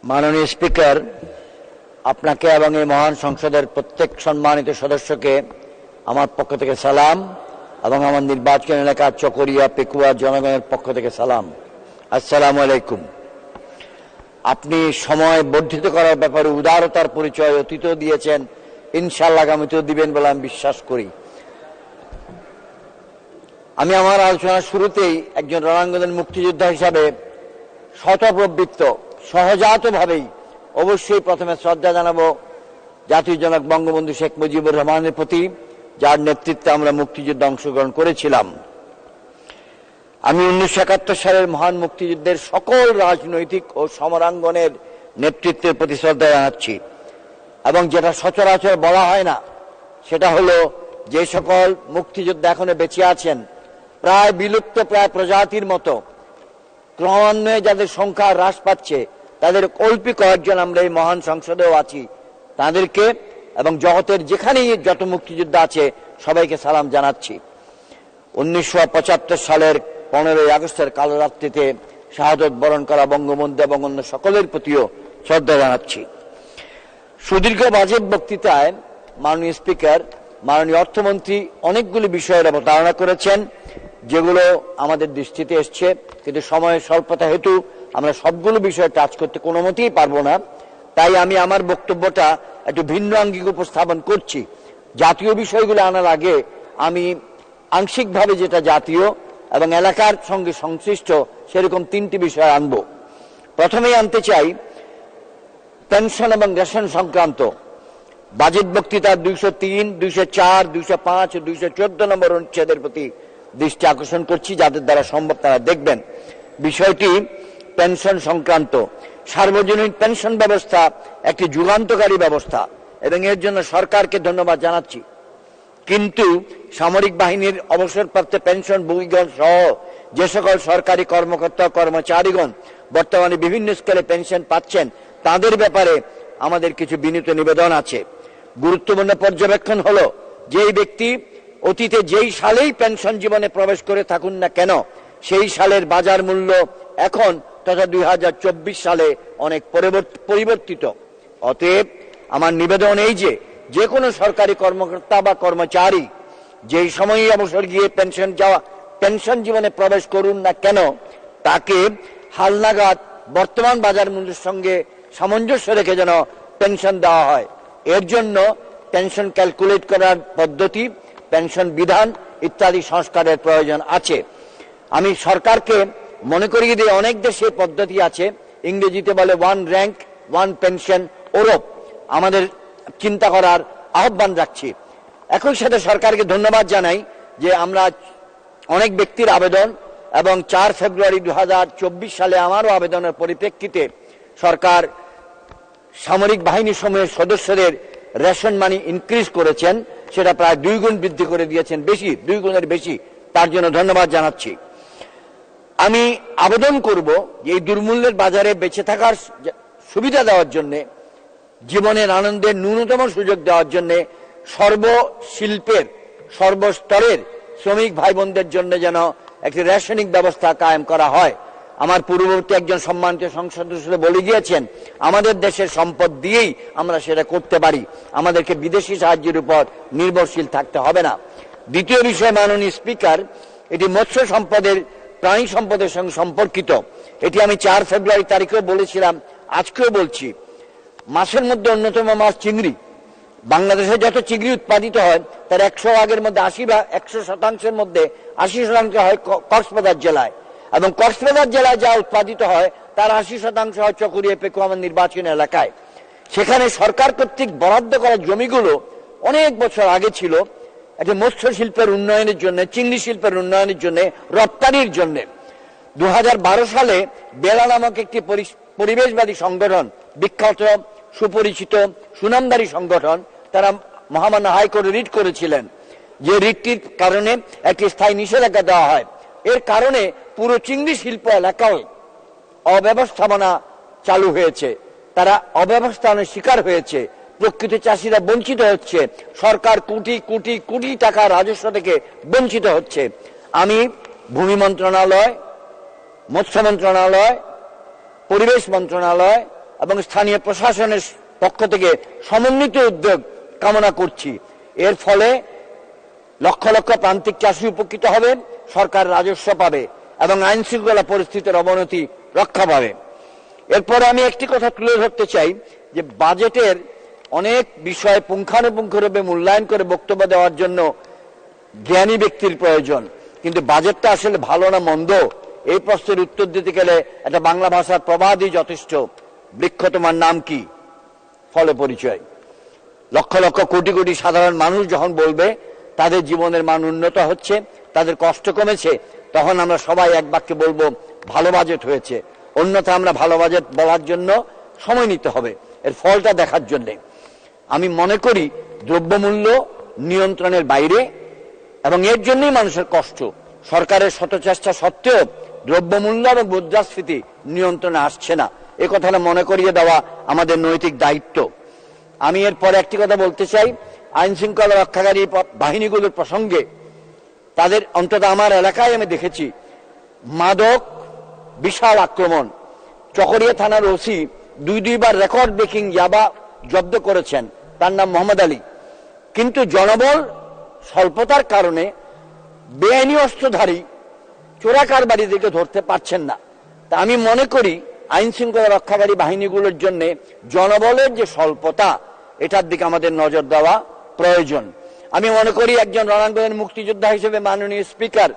মাননীয় স্পিকার, আপনাকে এবং এই মহান সংসদের প্রত্যেক সম্মানিত সদস্যকে আমার পক্ষ থেকে সালাম এবং আমার নির্বাচন এলাকার চকরিয়া পেকুয়া জনগণের পক্ষ থেকে সালাম। আসসালামু আলাইকুম। আপনি সময় বর্ধিত করার ব্যাপারে উদারতার পরিচয় অতীতেও দিয়েছেন, ইনশাআল্লাহ আগামীতেও দিবেন বলে আমি বিশ্বাস করি। আমি আমার আলোচনার শুরুতেই একজন রণাঙ্গনের মুক্তিযোদ্ধা হিসাবে স্বতঃপ্রবৃত্ত সহজাতভাবেই অবশ্যই প্রথমে শ্রদ্ধা জানাবো জাতির জনক বঙ্গবন্ধু শেখ মুজিবুর রহমানের প্রতি, যার নেতৃত্বে আমরা মুক্তিযুদ্ধে অংশগ্রহণ করেছিলাম। আমি 1971 সালের মহান মুক্তিযুদ্ধের সকল রাজনৈতিক ও সমরাঙ্গনের নেতৃত্বের প্রতি শ্রদ্ধা জানাচ্ছি। এবং যেটা সচরাচর বলা হয় না, সেটা হলো যে সকল মুক্তিযোদ্ধা এখনো বেঁচে আছেন, প্রায় বিলুপ্ত প্রায় প্রজাতির মতো ক্রমান্বয়ে যাদের সংখ্যা হ্রাস পাচ্ছে, তাদের অল্প কয়েকজন আমরা এই মহান সংসদেও আছি, তাদেরকে এবং জগতের যেখানেই যত মুক্তিযোদ্ধা আছে সবাইকে সালাম জানাচ্ছি। 1975 সালের 15ই আগস্টের কালো রাত্রিতে শাহাদত বরণ করা বঙ্গবন্ধু এবং অন্য সকলের প্রতিও শ্রদ্ধা জানাচ্ছি। সুদীর্ঘ বাজেট বক্তৃতায় মাননীয় স্পিকার, মাননীয় অর্থমন্ত্রী অনেকগুলি বিষয়ের অবতারণা করেছেন, যেগুলো আমাদের দৃষ্টিতে এসছে, কিন্তু সময়ের স্বল্পতা হেতু আমরা সবগুলো বিষয় টাচ করতে কোনো মতেই পারবো না। তাই আমি আমার বক্তব্যটা একটু ভিন্ন আঙ্গিক উপস্থাপন করছি। জাতীয় বিষয়গুলো আনার আগে আমি আংশিকভাবে যেটা জাতীয় এবং এলাকার সঙ্গে সংশ্লিষ্ট সেরকম তিনটি বিষয় আনব। প্রথমেই আনতে চাই পেনশন এবং রেশন সংক্রান্ত বাজেট বক্তৃতার 203, 204, 205 ও 214 নম্বর অনুচ্ছেদের প্রতি দৃষ্টি আকর্ষণ করছি, যাদের দ্বারা সম্ভব তারা দেখবেন। বিষয়টি পেনশন সংক্রান্ত। সার্বজনীন পেনশন ব্যবস্থা একটি যুগান্তকারী ব্যবস্থা এবং এর জন্য সরকারকে ধন্যবাদ জানাচ্ছি। কিন্তু সামরিক বাহিনীর অবসরপ্রাপ্ত পেনশন ভোগীগণ সহ যে সকল সরকারি কর্মকর্তা কর্মচারীগণ বর্তমানে বিভিন্ন স্কেলে পেনশন পাচ্ছেন, তাদের ব্যাপারে আমাদের কিছু বিনীত নিবেদন আছে। গুরুত্বপূর্ণ পর্যবেক্ষণ হলো, যেই ব্যক্তি অতীতে যেই সালেই পেনশন জীবনে প্রবেশ করে থাকুন না কেন, সেই সালের বাজার মূল্য এখন তথা 2024 সালে অনেক পরিবর্তিত। অতএব আমার নিবেদন এই যে কোনো সরকারি কর্মকর্তা বা কর্মচারী যেই সময়ই অবসর গিয়ে পেনশন জীবনে প্রবেশ করুন না কেন, তাকে হালনাগাদ বর্তমান বাজার মূল্যের সঙ্গে সামঞ্জস্য রেখে যেন পেনশন দেওয়া হয়। এর জন্য পেনশন ক্যালকুলেট করার পদ্ধতি, পেনশন বিধান ইত্যাদি সংস্কারের প্রয়োজন আছে। আমি সরকারকে মনে করিয়ে দিই, অনেক দেশে পদ্ধতি আছে, ইংরেজিতে বলে ওয়ান র্যাঙ্ক ওয়ান পেনশন, ওরও আমাদের চিন্তা করার আহ্বান রাখছি। একই সাথে সরকারকে ধন্যবাদ জানাই যে আমরা অনেক ব্যক্তির আবেদন এবং 4 ফেব্রুয়ারি 2024 সালে আমারও আবেদনের পরিপ্রেক্ষিতে সরকার সামরিক বাহিনী সমূহের সদস্যদের রেশন মানি ইনক্রিজ করেছেন, সেটা প্রায় 2 গুণ বৃদ্ধি করে দিয়েছেন, 2 গুণের বেশি। তার জন্য ধন্যবাদ জানাচ্ছি। আমি আবেদন করব যে এই দুর্মূল্যের বাজারে বেঁচে থাকার সুবিধা দেওয়ার জন্য, জীবনের আনন্দের ন্যূনতম সুযোগ দেওয়ার জন্য সর্বশিল্পের সর্বস্তরের শ্রমিক ভাই বোনদের জন্য যেন একটি রেশনিং ব্যবস্থা কায়েম করা হয়। আমার পূর্ববর্তী একজন সম্মানিত সংসদ সদস্য বলে গিয়েছেন, আমাদের দেশের সম্পদ দিয়েই আমরা সেটা করতে পারি, আমাদেরকে বিদেশি সাহায্যের উপর নির্ভরশীল থাকতে হবে না। দ্বিতীয় বিষয়, মাননীয় স্পিকার, এটি মৎস্য সম্পদের প্রাণী সম্পদের সঙ্গে সম্পর্কিত। এটি আমি 4 ফেব্রুয়ারি তারিখেও বলেছিলাম, আজকেও বলছি। মাছের মধ্যে অন্যতম মাছ চিংড়ি। বাংলাদেশে যত চিংড়ি উৎপাদিত হয় তার 100 মধ্যে 100%-এর মধ্যে 80% হয় কক্সবাজার জেলায়, এবং কক্সবাজার জেলায় যা উৎপাদিত হয় তার 80% হয় চকরিয়া পেকুয়া আমার নির্বাচন এলাকায়। সেখানে সরকার কর্তৃক বরাদ্দ করা জমিগুলো অনেক বছর আগে ছিল একটা মৎস্য শিল্পের উন্নয়নের জন্য, চিংড়ি শিল্পের উন্নয়নের জন্য, রপ্তানির জন্য। 2012 সালে বেলা নামক একটি পরিবেশবাদী সংগঠন, বিখ্যাত সুপরিচিত সুনামদারী সংগঠন, তারা মহামান্য হাইকোর্টে রিট করেছিলেন যে রিটটির কারণে একটি স্থায়ী নিষেধাজ্ঞা দেওয়া হয়। এর কারণে পুরো চিংড়ি শিল্প এলাকায় অব্যবস্থাপনা চালু হয়েছে, তারা অব্যবস্থাপনার শিকার হয়েছে, প্রকৃত চাষিরা বঞ্চিত হচ্ছে, সরকার কোটি কোটি কোটি টাকা রাজস্ব থেকে বঞ্চিত হচ্ছে। আমি ভূমি মন্ত্রণালয়, মৎস্য মন্ত্রণালয়, পরিবেশ মন্ত্রণালয় এবং স্থানীয় প্রশাসনের পক্ষ থেকে সমন্বিত উদ্যোগ কামনা করছি। এর ফলে লক্ষ লক্ষ প্রান্তিক চাষি উপকৃত হবে, সরকার রাজস্ব পাবে এবং আইন শৃঙ্খলা পরিস্থিতির অবনতি রক্ষা পাবে। এরপরে আমি একটি কথা তুলে ধরতে চাই যে বাজেটের অনেক বিষয় পুঙ্খানুপুঙ্খরূপে মূল্যায়ন করে বক্তব্য দেওয়ার জন্য জ্ঞানী ব্যক্তির প্রয়োজন, কিন্তু বাজেটটা আসলে ভালো না মন্দ এই প্রশ্নের উত্তর দিতে গেলে একটা বাংলা ভাষার প্রবাদই যথেষ্ট, বৃক্ষ তোমার নাম কি, ফলে পরিচয়। লক্ষ লক্ষ কোটি কোটি সাধারণ মানুষ যখন বলবে তাদের জীবনের মান উন্নত হচ্ছে, তাদের কষ্ট কমেছে, তখন আমরা সবাই এক বাক্যে বলবো ভালো বাজেট হয়েছে। অন্যথা আমরা ভালো বাজেট বলার জন্য সময় নিতে হবে এর ফলটা দেখার জন্য। আমি মনে করি দ্রব্যমূল্য নিয়ন্ত্রণের বাইরে এবং এর জন্যই মানুষের কষ্ট। সরকারের শত চেষ্টা সত্ত্বেও দ্রব্যমূল্য এবং মুদ্রাস্ফীতি নিয়ন্ত্রণে আসছে না, এ কথাটা মনে করিয়ে দেওয়া আমাদের নৈতিক দায়িত্ব। আমি এরপরে একটি কথা বলতে চাই, আইন শৃঙ্খলা রক্ষাকারী বাহিনীগুলোর প্রসঙ্গে তাদের অন্তত আমার এলাকায় আমি দেখেছি মাদক বিশাল আক্রমণ। চকরিয়া থানার ওসি দুইবার রেকর্ড ব্রেকিং ইয়াবা জব্দ করেছেন, তার নাম মোহাম্মদ আলী, কিন্তু জনবল স্বল্পতার কারণে বেআইনি অস্ত্রধারী চোরা কারবারিদেরকে ধরতে পারছেন না। তা আমি মনে করি আইন শৃঙ্খলা রক্ষাকারী বাহিনীগুলোর জন্য জনবলের যে স্বল্পতা এটার দিকে আমাদের নজর দেওয়া প্রয়োজন। আমি মনে করি একজন রণাঙ্গনের মুক্তিযোদ্ধা হিসেবে মাননীয় স্পিকার,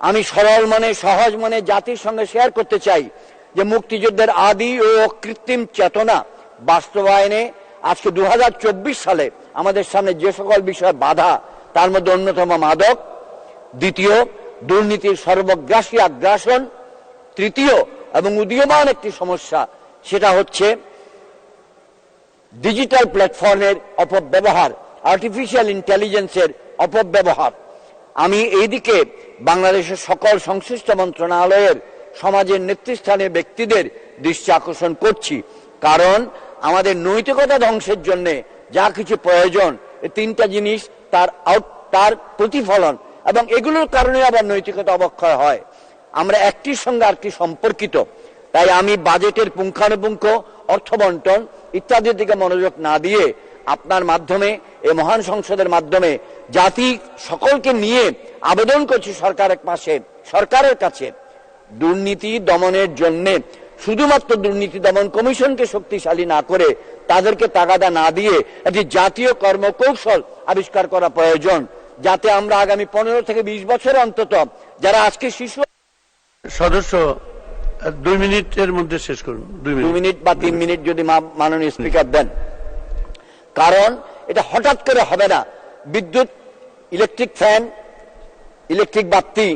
আমি সরল মনে সহজ মনে জাতির সঙ্গে শেয়ার করতে চাই যে মুক্তিযুদ্ধের আদি ও কৃত্রিম চেতনা বাস্তবায়নে আজকে 2024 সালে আমাদের সামনে যে সকল বিষয় বাধা, তার মধ্যে অন্যতম মাদক, দ্বিতীয় দুর্নীতির সর্বগ্রাসী আগ্রাসন, তৃতীয় এবং উদীয়মান একটি সমস্যা সেটা হচ্ছে ডিজিটাল প্ল্যাটফর্মের অপব্যবহার, আর্টিফিশিয়াল ইন্টেলিজেন্সের অপব্যবহার। আমি এইদিকে বাংলাদেশের সকল সংশ্লিষ্ট মন্ত্রণালয়ের সমাজের নেতৃস্থানীয় ব্যক্তিদের দৃষ্টি আকর্ষণ করছি, কারণ আমাদের নৈতিকতা ধ্বংসের জন্য যা কিছু প্রয়োজন এই তিনটা জিনিস তার প্রতিফলন, এবং এগুলোর কারণে আবার নৈতিকতা অবক্ষয় হয়। আমরা একটির সঙ্গে আরেকটি সম্পর্কিত। তাই আমি বাজেটের পুঙ্খানুপুঙ্খ অর্থ বন্টন ইত্যাদির দিকে মনোযোগ না দিয়ে আপনার মাধ্যমে এই মহান সংসদের মাধ্যমে জাতি সকলকে নিয়ে আবেদন করছি সরকারের কাছে দুর্নীতি দমনের জন্য শুধুমাত্র দুর্নীতি দমন কমিশনকে শক্তিশালী না করে তাদেরকে তাগাদা না দিয়ে একটি জাতীয় কর্মকৌশল আবিষ্কার করা প্রয়োজন, যাতে আমরা আগামী 15 থেকে 20 বছর অন্তত যারা আজকে শিশু সদস্য 2 মিনিটের মধ্যে শেষ করুন। 2 মিনিট বা 3 মিনিট যদি মাননীয় স্পিকার দেন, কারণ এটা হঠাৎ করে হবে না। বিদ্যুৎ, ইলেকট্রিক ফ্যান, ইলেকট্রিক বাতি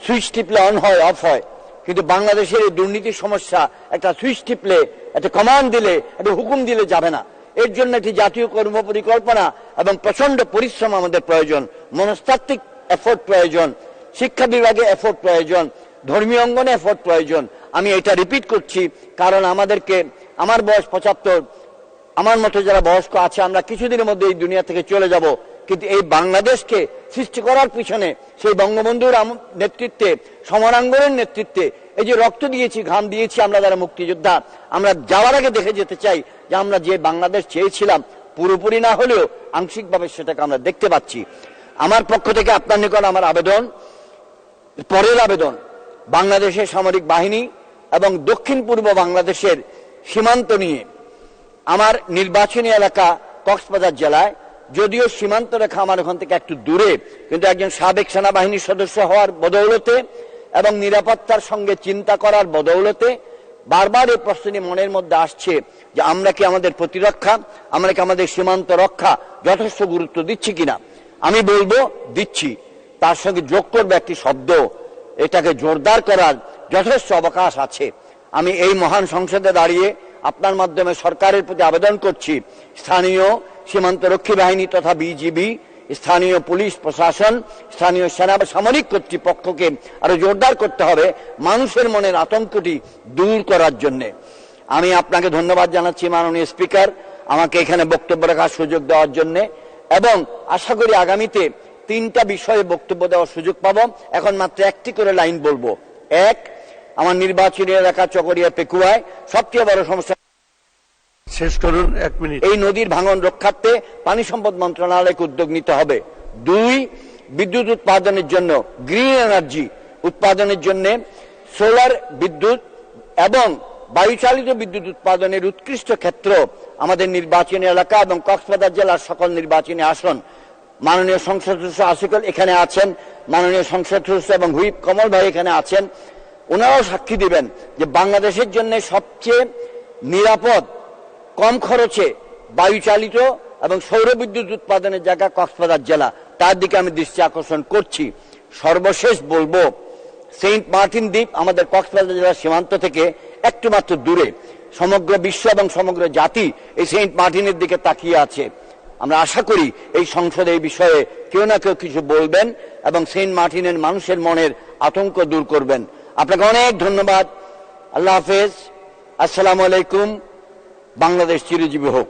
সুইচ টিপলে অন হয় অফ হয়, কিন্তু বাংলাদেশের এই দুর্নীতির সমস্যা একটা সুইচ টিপলে একটা কমান্ড দিলে একটা হুকুম দিলে যাবে না। এর জন্য একটি জাতীয় কর্ম পরিকল্পনা এবং প্রচন্ড পরিশ্রম আমাদের প্রয়োজন, মনস্তাত্ত্বিক এফোর্ট প্রয়োজন, শিক্ষা বিভাগে এফোর্ট প্রয়োজন, ধর্মীয় অঙ্গনে এফোর্ট প্রয়োজন। আমি এটা রিপিট করছি কারণ আমার বয়স 75, আমার মতো যারা বয়স্ক আছে আমরা কিছুদিনের মধ্যে এই দুনিয়া থেকে চলে যাব, কিন্তু এই বাংলাদেশকে সৃষ্টি করার পিছনে সেই বঙ্গবন্ধুর নেতৃত্বে, সমরাঙ্গনের নেতৃত্বে এই যে রক্ত দিয়েছি, ঘাম দিয়েছি আমরা যারা মুক্তিযোদ্ধা, আমরা যাওয়ার আগে দেখে যেতে চাই যে আমরা যে বাংলাদেশ চেয়েছিলাম পুরোপুরি না হলেও আংশিকভাবে সেটাকে আমরা দেখতে পাচ্ছি। আমার পক্ষ থেকে আপনার নিকট আমার পরের আবেদন, বাংলাদেশের সামরিক বাহিনী এবং দক্ষিণ পূর্ব বাংলাদেশের সীমান্ত নিয়ে আমার নির্বাচনী এলাকা কক্সবাজার জেলায়, যদিও সীমান্ত রেখা আমার ওখান থেকে একটু দূরে, কিন্তু একজন সাবেক সেনাবাহিনীর সদস্য হওয়ার বদৌলতে এবং নিরাপত্তার সঙ্গে চিন্তা করার বদৌলতে বারবার এই প্রশ্নটি মনের মধ্যে আসছে যে আমরা কি আমাদের প্রতিরক্ষা, আমরা কি আমাদের সীমান্ত রক্ষা যথেষ্ট গুরুত্ব দিচ্ছি কিনা। আমি বলবো দিচ্ছি, তার সঙ্গে যোগ করবে একটি শব্দ, এটাকে জোরদার করার যথেষ্ট অবকাশ আছে। আমি এই মহান সংসদে দাঁড়িয়ে আপনার মাধ্যমে সরকারের প্রতি আবেদন করছি, স্থানীয় সীমান্তরক্ষী বাহিনী তথা বিজিবি, স্থানীয় পুলিশ প্রশাসন, স্থানীয় সেনা সামরিক কর্তৃপক্ষকে আরো জোরদার করতে হবে মানুষের মনের আতঙ্কটি দূর করার জন্য। আমি আপনাকে ধন্যবাদ জানাচ্ছি মাননীয় স্পিকার, আমাকে এখানে বক্তব্য রাখার সুযোগ দেওয়ার জন্য, এবং আশা করি আগামীতে 3টা বিষয়ে বক্তব্য দেওয়ার সুযোগ পাবো। এখন মাত্র একটি করে লাইন বলবো। এক, আমার নির্বাচনী এলাকা চকরিয়া পেকুয়ায় সবচেয়ে বড় সমস্যা শেষ করুন, 1 মিনিট। এই নদীর ভাঙন রক্ষার্থে পানি সম্পদ মন্ত্রণালয়কে উদ্যোগ নিতে হবে। 2, বিদ্যুৎ উৎপাদনের জন্য গ্রিন এনার্জি উৎপাদনের জন্য সোলার বিদ্যুৎ এবং বায়ুচালিত বিদ্যুৎ উৎপাদনের উৎকৃষ্ট ক্ষেত্র আমাদের নির্বাচনী এলাকা এবং কক্সবাজার জেলার সকল নির্বাচনী আসন। মাননীয় সংসদ সদস্য আসিকুল এখানে আছেন, মাননীয় সংসদ সদস্য এবং হুইপ কমল ভাই এখানে আছেন। ওনারাও সাক্ষী দিবেন যে বাংলাদেশের জন্য সবচেয়ে নিরাপদ, কম খরচে বায়ুচালিত এবং সৌর বিদ্যুৎ উৎপাদনের জায়গা কক্সবাজার জেলা, তার দিকে আমি দৃষ্টি আকর্ষণ করছি। সর্বশেষ বলবো, সেন্ট মার্টিন দ্বীপ আমাদের কক্সবাজার জেলার সীমান্ত থেকে একটু মাত্র দূরে। সমগ্র বিশ্ব এবং সমগ্র জাতি এই সেন্ট মার্টিনের দিকে তাকিয়ে আছে। আমরা আশা করি এই সংসদে এই বিষয়ে কেউ না কেউ কিছু বলবেন এবং সেন্ট মার্টিনের মানুষের মনের আতঙ্ক দূর করবেন। আপনাকে অনেক ধন্যবাদ। আল্লাহ হাফেজ। আসসালামু আলাইকুম। বাংলাদেশ চিরজীবী হোক।